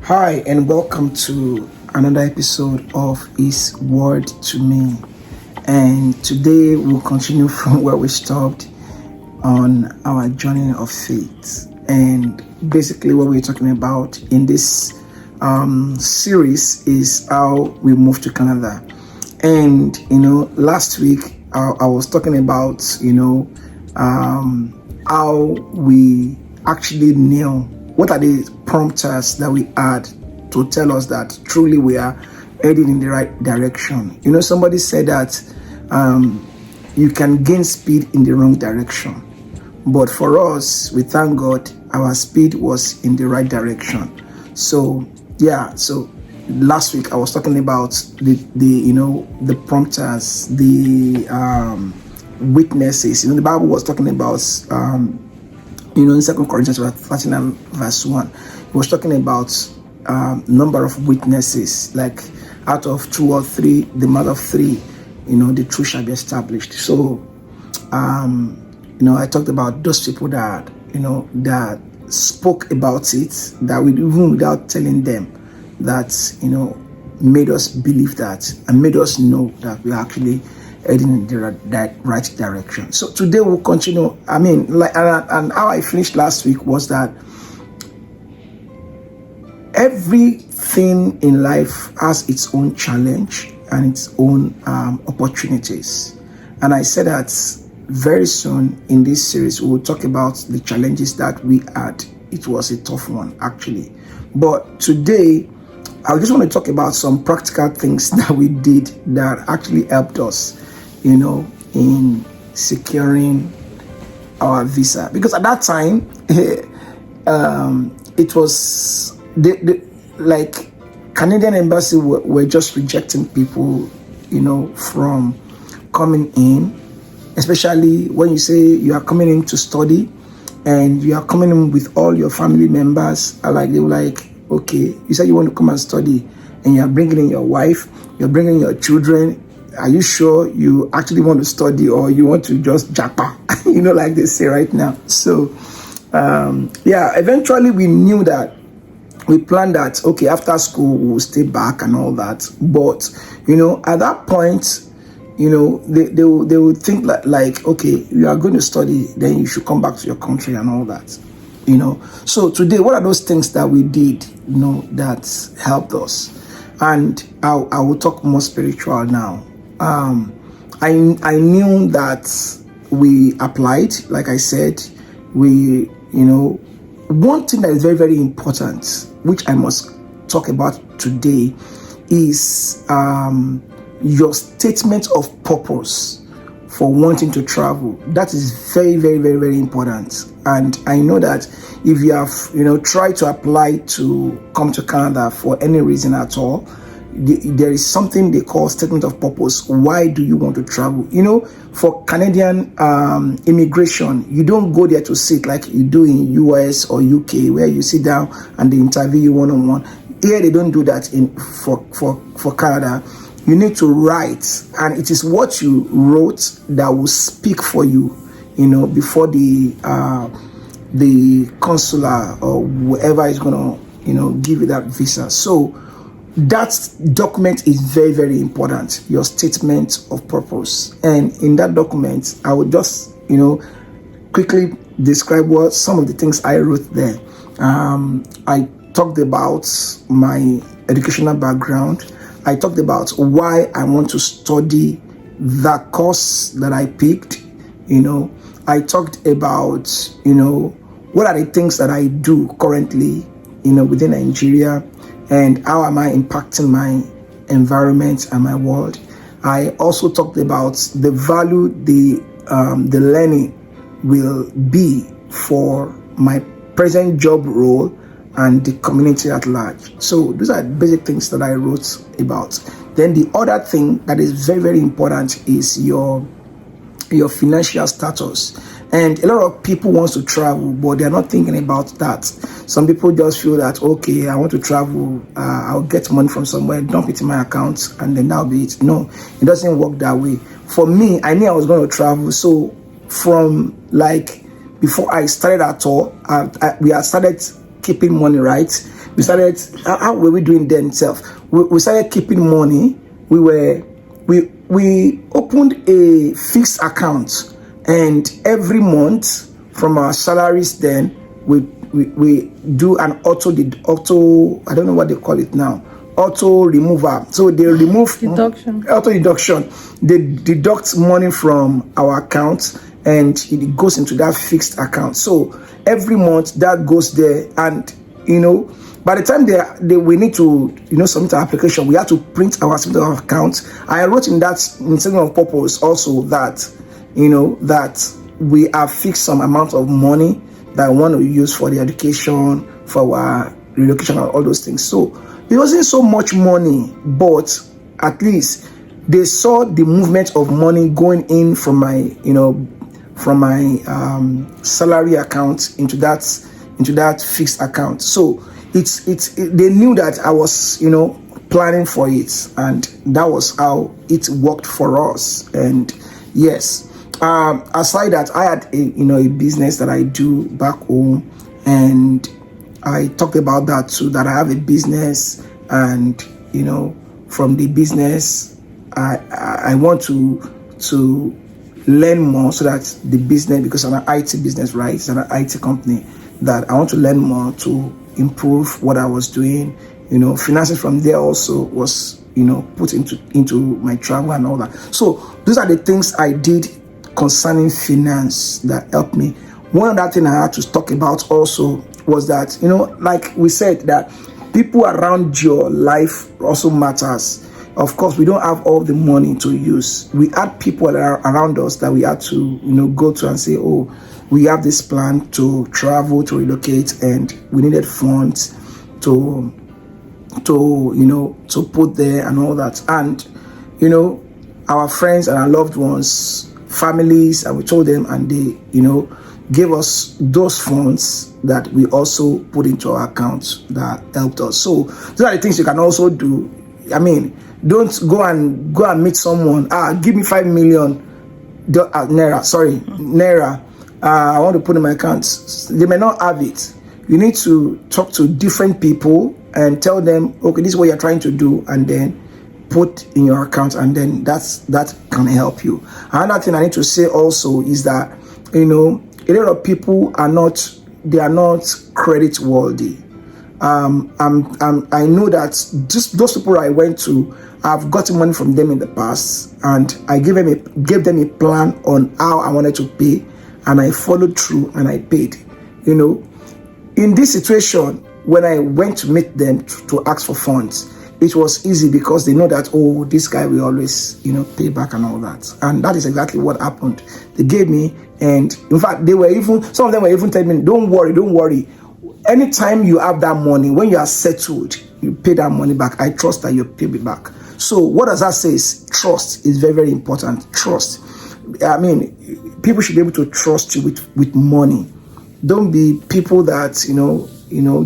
Hi, and welcome to another episode of His Word to Me. And today we'll continue from where we stopped on our journey of faith. And basically, what we're talking about in this series is how we moved to Canada. And last week I was talking about how we actually knew what are the prompters that we had to tell us that truly we are heading in the right direction. Somebody said that you can gain speed in the wrong direction, but for us, we thank God our speed was in the right direction. So last week I was talking about the prompters, the witnesses. The Bible was talking about in 2 Corinthians 13 and verse 1, it was talking about number of witnesses, like out of 2 or 3, the mouth of 3, the truth shall be established. So I talked about those people that that spoke about it, that we even without telling them, that made us believe that and made us know that we are actually heading in the right direction. So today we'll continue. And how I finished last week was that everything in life has its own challenge and its own opportunities. And I said that very soon in this series we will talk about the challenges that we had. It was a tough one, actually. But today I just want to talk about some practical things that we did that actually helped us in securing our visa, because at that time it was like Canadian embassy were just rejecting people from coming in, especially when you say you are coming in to study and you are coming in with all your family members. They were like, okay, you said you want to come and study and you are bringing in your wife, you're bringing in your children. Are you sure you actually want to study, or you want to just japa? Like they say right now. So, eventually we knew that, we planned that, okay, after school we'll stay back and all that. But, at that point, they would think like, okay, you are going to study, then you should come back to your country and all that. So today, what are those things that we did, that helped us? And I will talk more spiritual now. I knew that we applied, like I said, one thing that is very, very important, which I must talk about today, is your statement of purpose for wanting to travel. That is very, very, very, very important. And I know that if you have, tried to apply to come to Canada for any reason at all, there is something they call statement of purpose. Why do you want to travel? For Canadian immigration, you don't go there to sit like you do in US or UK, where you sit down and they interview you one-on-one. Here they don't do that for Canada. You need to write, and it is what you wrote that will speak for you, before the consular or whoever is gonna give you that visa. So that document is very, very important, your statement of purpose. And in that document, I will just quickly describe what some of the things I wrote there. I talked about my educational background. I talked about why I want to study that course that I picked. I talked about what are the things that I do currently within Nigeria, and how am I impacting my environment and my world. I also talked about the value the learning will be for my present job role and the community at large. So those are basic things that I wrote about. Then the other thing that is very, very important is your financial status. And a lot of people want to travel, but they're not thinking about that. Some people just feel that, okay, I want to travel, I'll get money from somewhere, dump it in my account, and then that'll be it. No, it doesn't work that way. For me, I knew I was going to travel. So from before I started at all, we had started keeping money, right? We started, how were we doing then itself? We started keeping money. We opened a fixed account, and every month from our salaries then, we do an auto, I don't know what they call it now, auto remover. So they remove auto deduction. They deduct money from our account and it goes into that fixed account. So every month that goes there, and by the time we need to submit our application, we have to print our account. I wrote in that statement of purpose also that that we have fixed some amount of money that I want to use for the education, for our relocation, and all those things. So it wasn't so much money, but at least they saw the movement of money going in from my salary account into that fixed account. So they knew that I was planning for it, and that was how it worked for us. And yes, aside that, I had a business that I do back home, and I talked about that too, that I have a business, and from the business I want to learn more, so that the business, because I'm an IT business, right? It's an IT company, that I want to learn more to improve what I was doing. Finances from there also was put into my travel and all that. So those are the things I did concerning finance that helped me. One other thing I had to talk about also was that like we said, that people around your life also matters. Of course, we don't have all the money to use. We had people around us that we had to go to and say, oh, we have this plan to travel, to relocate, and we needed funds to put there and all that. And our friends and our loved ones, families, and we told them, and they gave us those funds that we also put into our accounts that helped us. So those are the things you can also do. I mean, don't go and meet someone, give me 5 million naira, I want to put in my account. They may not have it. You need to talk to different people and tell them, okay, this is what you're trying to do, and then put in your account, and then that can help you. Another thing I need to say also is that a lot of people are not credit worthy. I know that just those people I went to, I've gotten money from them in the past, and I gave them a plan on how I wanted to pay, and I followed through and I paid. In this situation, when I went to meet them to ask for funds, it was easy because they know that, oh, this guy will always pay back and all that. And that is exactly what happened. They gave me, and in fact, some of them were even telling me, don't worry. Anytime you have that money, when you are settled, you pay that money back. I trust that you pay me back. So what does that say? Trust is very, very important. Trust. I mean, people should be able to trust you with money. Don't be people that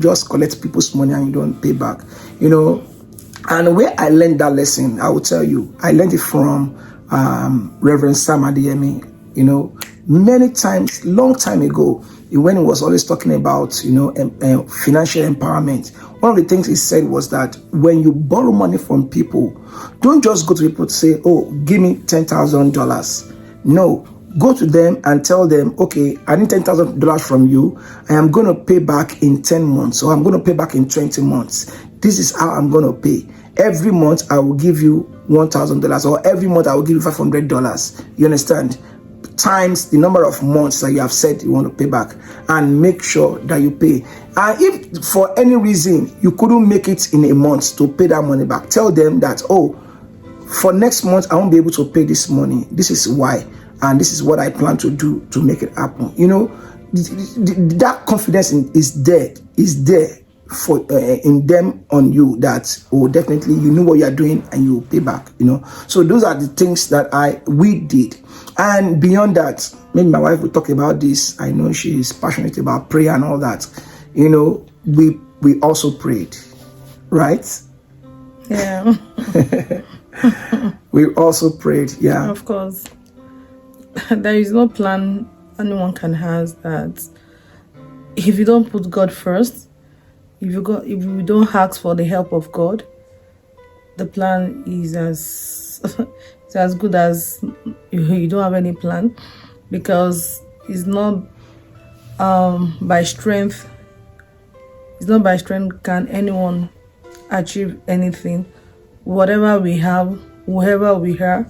just collect people's money and you don't pay back. And where I learned that lesson, I will tell you, I learned it from Reverend Sam Adeyemi. Many times, long time ago, when he was always talking about financial empowerment, one of the things he said was that when you borrow money from people, don't just go to people to say, oh, give me $10,000. No, go to them and tell them, okay, I need $10,000 from you. I am going to pay back in 10 months, or I'm going to pay back in 20 months. This is how I'm going to pay. Every month I will give you $1,000, or every month I will give you $500. You understand? Times the number of months that you have said you want to pay back, and make sure that you pay. And if for any reason you couldn't make it in a month to pay that money back, tell them that, oh, for next month I won't be able to pay this money. This is why, and this is what I plan to do to make it happen. That confidence is there for in them on you, that definitely you know what you are doing and you will pay back. So those are the things that we did. And beyond that, maybe my wife will talk about this. I know she is passionate about prayer and all that. We also prayed, right? Yeah. We also prayed, yeah. Of course. There is no plan anyone can have that if you don't put God first, if you don't ask for the help of God, the plan is as it's as good as you don't have any plan, because it's not by strength. It's not by strength can anyone achieve anything. Whatever we have, whoever we are,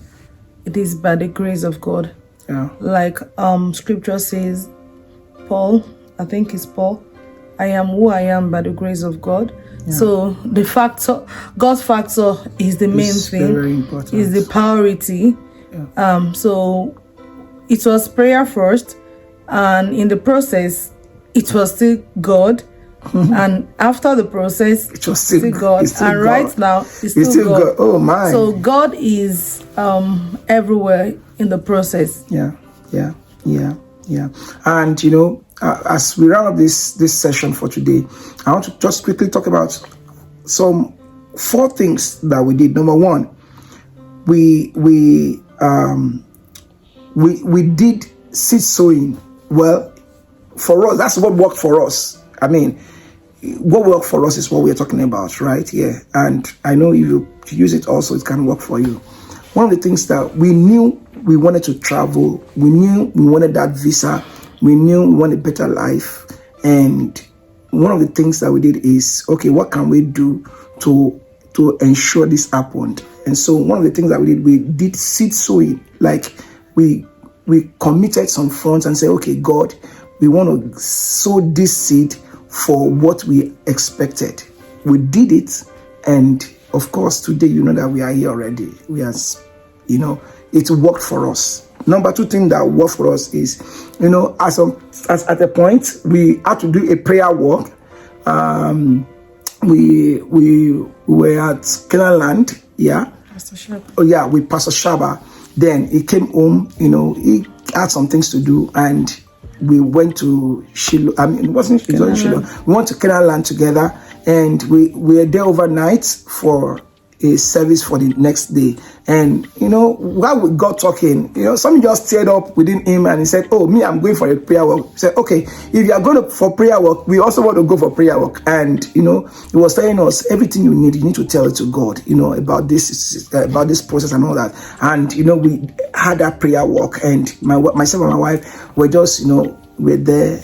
it is by the grace of God. Yeah. Like scripture says, Paul, I think it's Paul, I am who I am by the grace of God. Yeah. So the factor, God's factor is the main thing. Very important. Is the priority. Yeah. So it was prayer first, and in the process, it was still God. And after the process, it was still God. And God. Right now, it's still God. Oh my! So God is everywhere in the process. Yeah. And you know, as we round up this session for today, I want to just quickly talk about some 4 things that we did. Number 1, we did seed sowing. Well, for us, that's what worked for us. I mean, what worked for us is what we're talking about, right? Yeah. And I know if you use it also, it can work for you. One of the things that we knew we wanted to travel, we knew we wanted that visa, we knew we wanted a better life. And one of the things that we did is, okay, what can we do to ensure this happened? And so one of the things that we did seed sowing. Like we committed some funds and said, okay, God, we want to sow this seed for what we expected. We did it, and of course today you know that we are here already. We are, you know, it worked for us. Number 2 thing that worked for us is, you know, as at a point we had to do a prayer walk. We were at Kenaland, yeah. Pastor Shaba. Oh yeah, with Pastor Shaba. Then he came home, you know, he had some things to do, and we went to Shiloh. I mean, it wasn't Shiloh. We went to Kenaland together, and we were there overnight for a service for the next day. And you know, while we got talking, you know, something just stirred up within him, and he said, "Oh, me, I'm going for a prayer walk." He said, "Okay, if you are going for prayer walk, we also want to go for prayer walk." And you know, he was telling us everything you need to tell it to God, you know, about this process and all that. And you know, we had that prayer walk, and myself and my wife were just, you know, we're there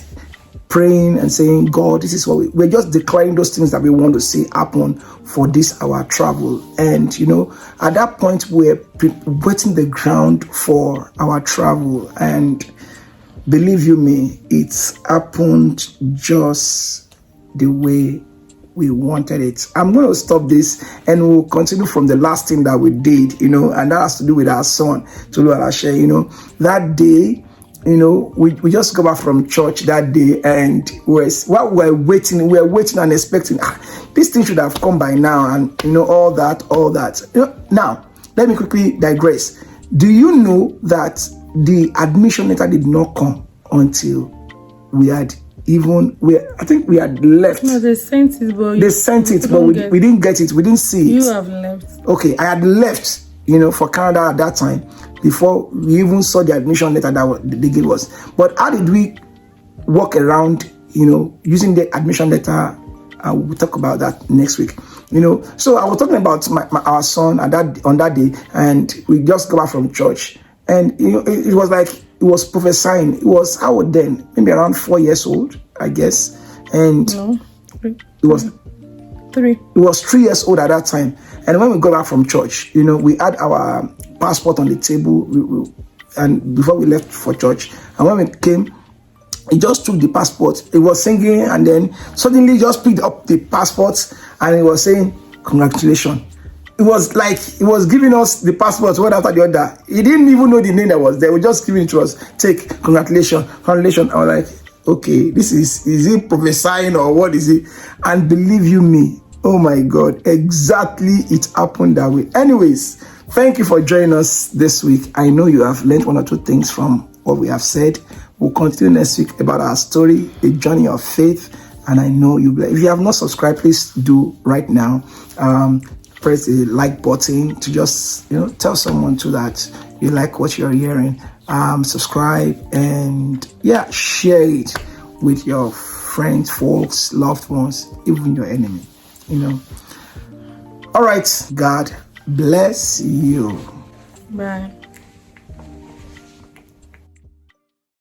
praying and saying, God, this is what we're just declaring those things that we want to see happen for this our travel. And you know, at that point we're wetting the ground for our travel, and believe you me, it's happened just the way we wanted it. I'm going to stop this, and we'll continue from the last thing that we did, you know, and that has to do with our son, Tolu Alashe. You know, that day, you know, we just got back from church that day, and while we were waiting and expecting, this thing should have come by now, and you know, all that. You know, now, let me quickly digress. Do you know that the admission letter did not come until I think we had left. No, they sent it, but we didn't get it. We didn't see it. You have left. Okay, I had left, you know, for Canada at that time, before we even saw the admission letter that they gave us. But how did we walk around, you know, using the admission letter? We'll talk about that next week. You know, so I was talking about our son on that day, and we just got back from church, and you know, it was like it was prophesying. It was how then, maybe around 4 years old, I guess, and no, it was 3. It was 3 years old at that time. And when we got back from church, you know, we had our passport on the table, and before we left for church, and when we came, he just took the passport. He was singing, and then suddenly just picked up the passport, and he was saying, "Congratulations." It was like he was giving us the passport one after the other. He didn't even know the name that was there. We just giving it to us. Take, congratulations. I was like, okay, this is he prophesying or what is it? And believe you me, oh my God, exactly it happened that way. Anyways, thank you for joining us this week. I know you have learned 1 or 2 things from what we have said. We'll continue next week about our story, a journey of faith. And I know you. If you have not subscribed, please do right now. Press the like button to just, you know, tell someone too that you like what you're hearing. Subscribe and share it with your friends, folks, loved ones, even your enemy, you know. All right, God bless you. Bye.